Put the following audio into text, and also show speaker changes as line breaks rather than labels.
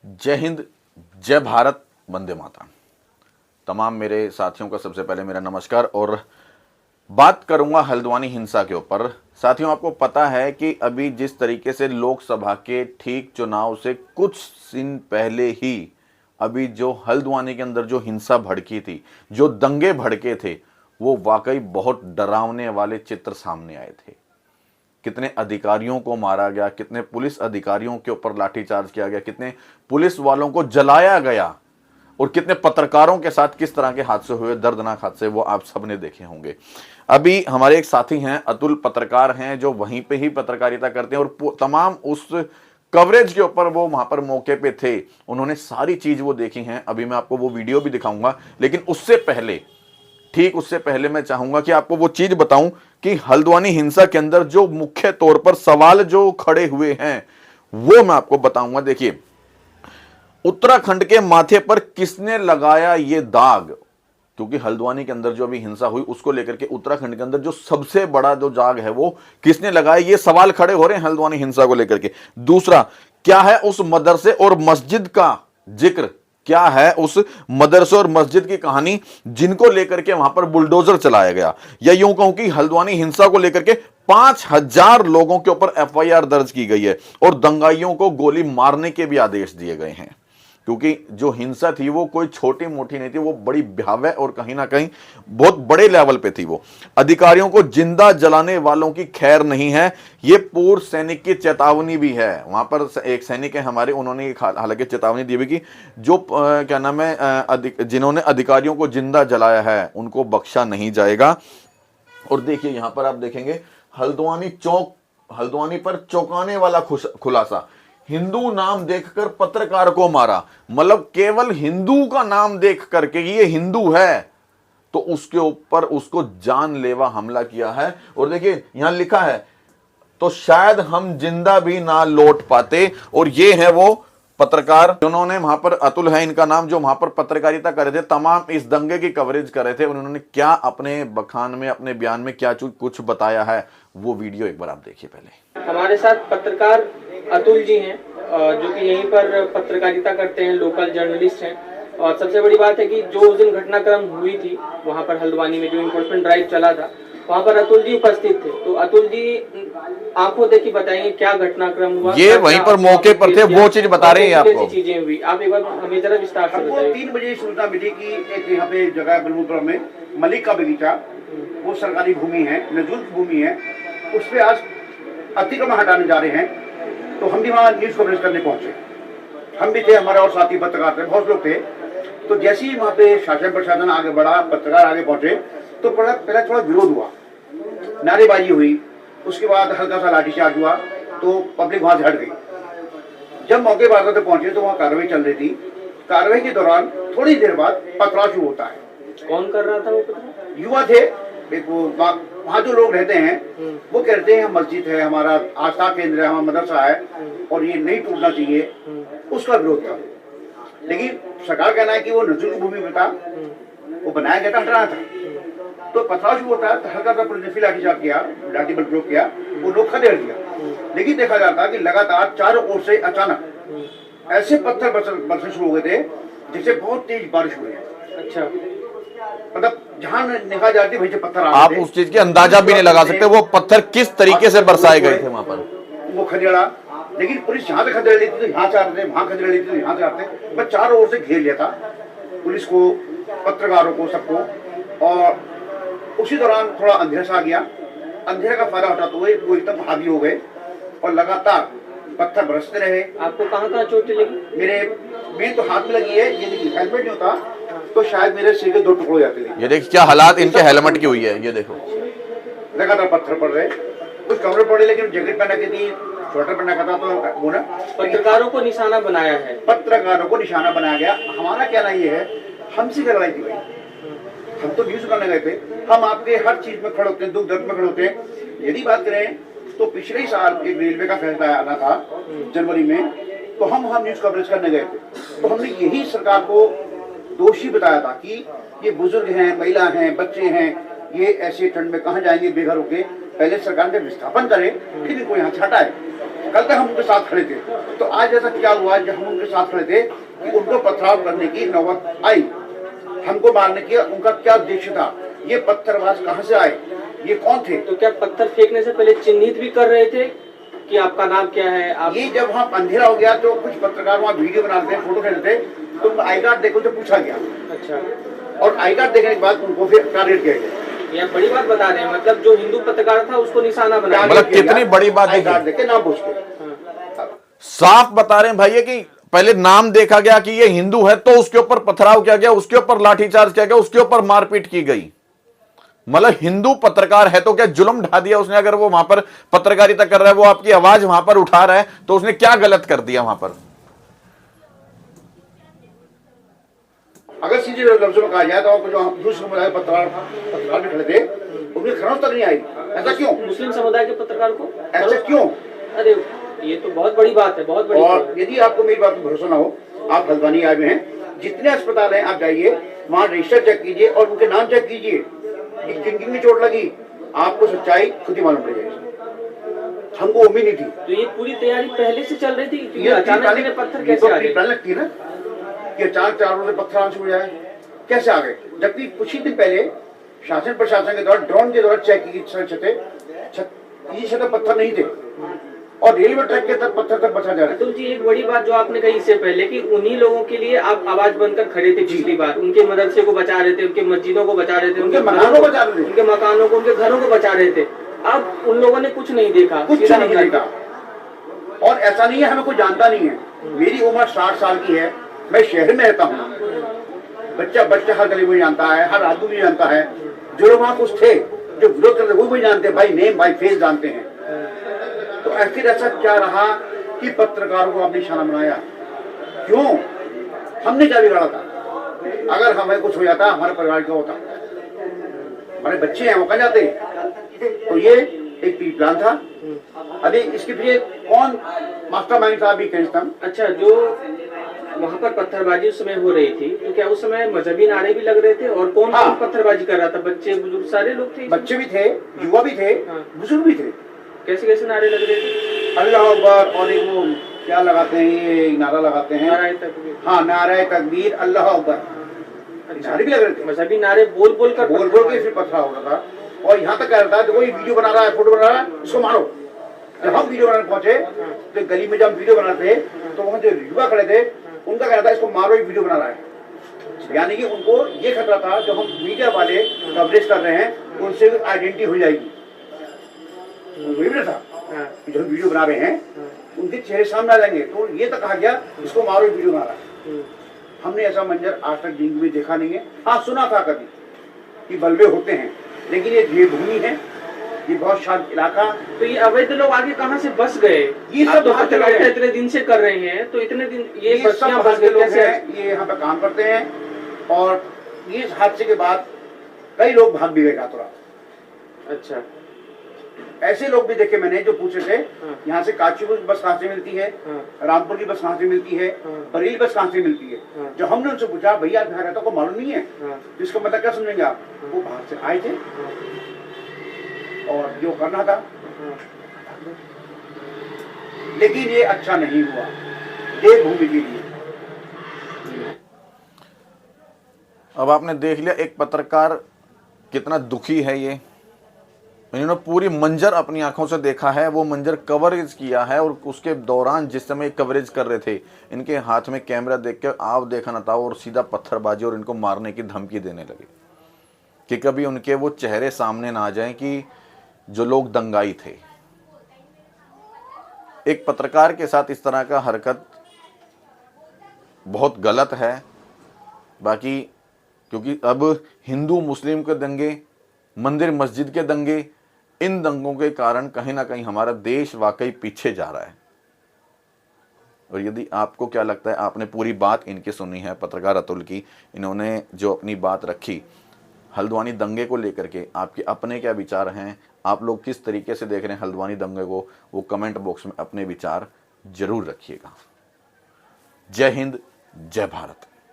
जय हिंद, जय भारत, वंदे मातरम। तमाम मेरे साथियों का सबसे पहले मेरा नमस्कार। और बात करूंगा हल्द्वानी हिंसा के ऊपर। साथियों, आपको पता है कि अभी जिस तरीके से लोकसभा के ठीक चुनाव से कुछ दिन पहले ही अभी जो हल्द्वानी के अंदर जो हिंसा भड़की थी, जो दंगे भड़के थे, वो वाकई बहुत डरावने वाले चित्र सामने आए थे। कितने अधिकारियों को मारा गया, कितने पुलिस अधिकारियों के ऊपर लाठीचार्ज किया गया, कितने पुलिस वालों को जलाया गया और कितने पत्रकारों के साथ किस तरह के हादसे हुए, दर्दनाक हादसे, वो आप सबने देखे होंगे। अभी हमारे एक साथी हैं, अतुल पत्रकार हैं, जो वहीं पे ही पत्रकारिता करते हैं और तमाम उस कवरेज के ऊपर वो वहां पर मौके पे थे। उन्होंने सारी चीज वो देखी हैं। अभी मैं आपको वो वीडियो भी दिखाऊंगा, लेकिन उससे पहले मैं चाहूंगा कि आपको वो चीज बताऊं कि हल्द्वानी हिंसा के अंदर जो मुख्य तौर पर सवाल जो खड़े हुए हैं वो मैं आपको बताऊंगा। देखिए, उत्तराखंड के माथे पर किसने लगाया ये दाग, क्योंकि हल्द्वानी के अंदर जो अभी हिंसा हुई उसको लेकर के उत्तराखंड के अंदर जो सबसे बड़ा जो दाग है वो किसने लगाया, ये सवाल खड़े हो रहे हैं हल्द्वानी हिंसा को लेकर के। दूसरा, क्या है उस मदरसे और मस्जिद का जिक्र, क्या है उस मदरसे और मस्जिद की कहानी जिनको लेकर के वहां पर बुलडोजर चलाया गया, या यूं कहूं कि हल्द्वानी हिंसा को लेकर के 5,000 लोगों के ऊपर एफआईआर दर्ज की गई है और दंगाइयों को गोली मारने के भी आदेश दिए गए हैं। क्योंकि जो हिंसा थी वो कोई छोटी मोटी नहीं थी, वो बड़ी भयावह और कहीं ना कहीं बहुत बड़े लेवल पे थी। वो अधिकारियों को जिंदा जलाने वालों की खैर नहीं है, ये पूर्व सैनिक की चेतावनी भी है। वहां पर एक सैनिक है हमारे, उन्होंने हालांकि चेतावनी दी भी कि जो क्या नाम है, जिन्होंने अधिकारियों को जिंदा जलाया है उनको बख्शा नहीं जाएगा। और देखिए, यहां पर आप देखेंगे हल्द्वानी पर चौंकाने वाला खुलासा, हिंदू नाम देखकर पत्रकार को मारा। मतलब केवल हिंदू का नाम देख करके ये हिंदू है तो उसके ऊपर उसको जानलेवा हमला किया है। और देखिए यहां लिखा है, तो शायद हम जिंदा भी ना लौट पाते। और ये है वो पत्रकार जिन्होंने वहां पर, अतुल है इनका नाम, जो वहां पर पत्रकारिता कर रहे थे, तमाम इस दंगे की कवरेज कर रहे थे। उन्होंने क्या अपने बखान में, अपने बयान में क्या कुछ बताया है, वो वीडियो एक बार आप देखिए। पहले
हमारे साथ पत्रकार अतुल जी हैं, जो कि यहीं पर पत्रकारिता करते हैं, लोकल जर्नलिस्ट हैं। और सबसे बड़ी बात है कि जो उस दिन घटनाक्रम हुई थी वहां पर हल्द्वानी में, जो इन्फोर्समेंट ड्राइव चला था, वहां पर अतुल जी उपस्थित थे। तो अतुल जी आंखों देखी बताएंगे क्या घटनाक्रम हुआ,
ये वहीं पर मौके पर थे, वो चीज बता रहे हैं आपको।
चीजें हुई, आप एक बार हमें जरा विस्तार से बताइए।
3 बजे सूचना मिली कि एक यहाँ पे जगह बलमुद्रा में मलिक का बगीचा, वो सरकारी भूमि है, नजूल भूमि है, उस पर आज अतिक्रमण हटाने जा रहे हैं। तो हम भी वहाँ न्यूज कवरेज करने पहुंचे, हम भी थे, हमारे और साथी पत्रकार थे, बहुत लोग थे। तो जैसे ही वहाँ पे शासन प्रशासन आगे बढ़ा, पत्रकार आगे पहुंचे, तो पहले थोड़ा विरोध हुआ, नारेबाजी हुई, उसके बाद हल्का सा लाठीचार्ज हुआ, तो पब्लिक वहां से हट गई। जब मौके पर तक पहुंचे तो वहाँ कार्रवाई चल रही थी। कार्रवाई के दौरान थोड़ी देर बाद पथराव शुरू होता है।
कौन कर रहा था वो?
युवा थे, वहाँ जो लोग रहते हैं वो कहते हैं मस्जिद है, हमारा आस्था केंद्र है, हमारा मदरसा है और ये नहीं टूटना चाहिए, उसका विरोध था। लेकिन सरकार कहना है कि वो नजूल की भूमि में था, वो बनाया गया था, हटाना था। तो पथराव शुरू होता है, हल्का सा पुलिस ने लाठीचार्ज किया, लाठी बल प्रयोग किया, वो लोग खदेड़ दिया। लेकिन देखा जाता कि लगातार चारों ओर से अचानक ऐसे पत्थर बरसने शुरू हो गए थे जिससे बहुत तेज बारिश हुई है।
अच्छा,
मतलब जहाँ निगाह जाती वहीं से पत्थर आ
आप उस चीज की अंदाजा भी नहीं लगा सकते वो पत्थर किस तरीके से बरसाए गए थे वहां पर।
वो खदेड़ा, लेकिन पुलिस यहाँ पे खदेड़ लेती तो यहाँ से आते थे, वहां खदेड़ लेती तो यहाँ से आते, बस चारों ओर से घेर लिया था पुलिस को, पत्रकारों को, सबको। और उसी दौरान थोड़ा अंधेरा सा आ गया, अंधेरे का फायदा उठाते हुए वो एकदम हावी हो गए और लगातार पत्थर बरसते रहे।
आपको कहाँ चोटें लगी?
मेरे तो हाथ में लगी है, ये देखिए हेलमेट नहीं होता तो शायद मेरे सिर के 2 टुकड़े हो जाते थे।
ये देखिए क्या हालात इनके हेलमेट की हुई है, ये देखो
लगातार पत्थर पड़ रहे, कुछ कपड़े पड़े, लेकिन जैकेट पहना के थी, स्वेटर पहना का था, तो वो ना
पत्रकारों को निशाना बनाया है,
पत्रकारों को निशाना बनाया गया। हमारा कहना ये है, हमसे क्या लड़ाई थी भाई, हम तो न्यूज करने गए थे, हम आपके हर चीज में खड़े होते हैं, दुख दर्द में खड़े होते हैं। यदि बात करें तो पिछले ही साल एक रेलवे का फैसला आना था जनवरी में, तो हम वहां न्यूज कवरेज करने गए थे। तो हमने यही सरकार को दोषी बताया था कि ये बुजुर्ग हैं, महिला हैं, बच्चे हैं, ये ऐसे ठंड में कहाँ जाएंगे बेघर होके, पहले सरकार ने विस्थापन करे फिर इनको यहाँ से हटाए। कल तक हम उनके साथ खड़े थे। तो आज ऐसा क्या हुआ जब हम उनके साथ खड़े थे कि उनको पथराव करने की नौबत आई, हमको मारने की? उनका क्या उद्देश्य था? ये पत्थरबाज कहाँ से आए, ये कौन थे?
तो क्या पत्थर फेंकने से पहले चिन्हित भी कर रहे थे कि आपका नाम क्या है? आप
ये जब वहाँ अंधेरा हो गया तो कुछ पत्रकार वहाँ वीडियो बनाते थे, फोटो खींचते थे, तो उनका आई कार्ड देखो तो पूछा गया,
अच्छा,
और आई कार्ड देखने के बाद उनको फिर टारगेट किया गया।
ये बड़ी बात बता रहे हैं, मतलब जो हिंदू पत्रकार था उसको निशाना बनाया।
मतलब कितनी बड़ी बात है
आई कार्ड
कि-
देख के नाम पूछ के।
हाँ।
साफ बता रहे हैं भाई ये कि पहले नाम देखा गया कि ये हिंदू है तो उसके ऊपर पथराव किया गया, उसके ऊपर लाठीचार्ज किया गया, उसके ऊपर मारपीट की गई। मतलब हिंदू पत्रकार है तो क्या जुल्म ढा दिया उसने? अगर वो वहां पर पत्रकारिता कर रहा है, वो आपकी आवाज वहां पर उठा रहा है, तो उसने क्या गलत कर दिया वहां पर?
अगर सीधे लफ्जों में कहा जाए तो जो दूसरे समुदाय के पत्रकार भी खड़े थे उनकी खरोंच तक नहीं आई। ऐसा क्यों?
मुस्लिम समुदाय के पत्रकार को
ऐसा क्यों?
अरे ये तो बहुत बड़ी बात है, बहुत बड़ी बात
और
है।
यदि आपको मेरी बात पर भरोसा ना हो, आप हल्द्वानी आए हुए हैं, जितने अस्पताल हैं आप जाइए, वहाँ रजिस्टर चेक कीजिए और उनके नाम चेक कीजिए कि किन किन में चोट लगी, आपको सच्चाई खुद ही मालूम पड़ जाएगी। हमको उम्मीद नहीं थी।
तो ये पूरी तैयारी पहले से चल रही थी कि
ये
अचानक इतने पत्थर कैसे आ गए?
प्लान लगती है ना कि अचानक चारों से पत्थर आंसू हो जाए, कैसे आ गए? जबकि कुछ ही दिन पहले शासन प्रशासन के द्वारा ड्रोन के द्वारा चेक की छत पत्थर नहीं थे और रेलवे ट्रैक के तक पत्थर तक बचा जा रहा है।
अतुल जी, एक बड़ी बात जो आपने कही इससे पहले कि उन्हीं लोगों के लिए आप आवाज बनकर खड़े थे पिछली बार, उनके मदरसे को बचा रहे थे, उनके मस्जिदों को बचा रहे थे,
उनके मकानों को बचा रहे थे,
उनके मकानों को, उनके घरों को बचा रहे थे। अब उन लोगों ने कुछ नहीं देखा,
कुछ
सीधा
नहीं
हमला
देखा। और ऐसा नहीं है हमें कोई जानता नहीं है। मेरी उम्र 60 साल की है, मैं शहर में रहता हूँ, बच्चा हर गली में जानता है, हर आदमी भी जानता है। जो लोग वहाँ कुछ थे जो विरोध करते वो भी जानते हैं, भाई नेम भाई फेस जानते हैं। तो आखिर ऐसा क्या रहा कि पत्रकारों को आपने निशाना बनाया? क्यों? हमने क्या बिगाड़ा था? अगर हमें कुछ हो जाता हमारे परिवार क्या होता? हमारे बच्चे हैं वो कहाँ जाते? तो ये एक प्री प्लान था। अभी इसके पीछे कौन मास्टरमाइंड था? अभी कैंसम।
अच्छा, जो वहाँ पर पत्थरबाजी उस समय हो रही थी, तो क्या उस समय मजहबी नारे भी लग रहे थे? और कौन
हाँ।
कौन पत्थरबाजी कर रहा था? बच्चे बुजुर्ग सारे लोग थे?
बच्चे भी थे, युवा भी थे,
हाँ।
बुजुर्ग भी थे।
कैसे कैसे नारे लग रहे थे?
अल्लाह अकबर, और एक वो क्या लगाते हैं, ये नारा लगाते हैं,
नाराए तकबीर।
हाँ नारे तकबीर, अल्लाह अकबर,
अच्छा,
नारे भी लग रहे थे।
मजहबी नारे बोल बोल कर
बोल बोल के फिर पथरा हो रहा था। और यहाँ तक कह रहा था देखो ये वीडियो बना रहा है, फोटो बना रहा है, इसको मारो। जब हम वीडियो बनाने पहुंचे तो गली में जब वीडियो बनाते तो वहाँ जो युवा खड़े थे उनका कहना था इसको मारो, ये वीडियो बना रहा है। यानी कि उनको ये खतरा था जो हम मीडिया वाले कवरेज कर रहे हैं उनसे आइडेंटिटी हो जाएगी। उनको ये भी था
हाँ।
कि जो हम वीडियो बना रहे हैं उनके चेहरे सामने आ जाएंगे, तो ये तक कहा गया इसको मारो, ये वीडियो बना रहा है। हमने ऐसा मंजर आज तक जिंदगी में देखा नहीं है। हाँ, सुना था कभी कि बलवे होते हैं, लेकिन ये भूमि है, ये बहुत शांत इलाका।
तो ये अवैध लोग आगे कहाँ से बस गए?
ये सब
आप तो
बाहर के लोग
पत्रकारिता
हैं।
इतने दिन से कर रहे हैं, तो इतने दिन ये
सब
बस्तियां
बाहर
बस
के
गए
लोग
कैसे?
हैं, ये यहाँ पे काम करते हैं। और इस हादसे के बाद कई लोग भाग भी गए रातों रात।
अच्छा,
ऐसे लोग भी देखे मैंने जो पूछे थे
हाँ।
यहाँ से काचीपुर की बस कहाँ से मिलती है,
हाँ।
रामपुर की बस कहाँ से मिलती है,
हाँ।
बरेली बस कहाँ से मिलती है।
हाँ।
जब हमने उनसे पूछा भैया आप यहाँ रहता को मालूम नहीं है,
हाँ।
तो इसका मतलब क्या समझेंगे आप? वो बाहर से आए थे और जो करना था, लेकिन ये अच्छा नहीं हुआ देवभूमि के लिए।
अब आपने देख लिया एक पत्रकार कितना दुखी है। ये इन्होंने पूरी मंजर अपनी आंखों से देखा है, वो मंजर कवरेज किया है, और उसके दौरान जिस समय कवरेज कर रहे थे इनके हाथ में कैमरा देख के आप देखा ना था, और सीधा पत्थरबाजी और इनको मारने की धमकी देने लगे कि कभी उनके वो चेहरे सामने ना आ जाएं कि जो लोग दंगाई थे। एक पत्रकार के साथ इस तरह का हरकत बहुत गलत है। बाकी क्योंकि अब हिंदू मुस्लिम के दंगे, मंदिर मस्जिद के दंगे, इन दंगों के कारण कहीं ना कहीं हमारा देश वाकई पीछे जा रहा है। और यदि आपको क्या लगता है, आपने पूरी बात इनकी सुनी है, पत्रकार अतुल की, इन्होंने जो अपनी बात रखी हल्द्वानी दंगे को लेकर के, आपके अपने क्या विचार हैं, आप लोग किस तरीके से देख रहे हैं हल्द्वानी दंगे को, वो कमेंट बॉक्स में अपने विचार जरूर रखिएगा। जय हिंद, जय भारत।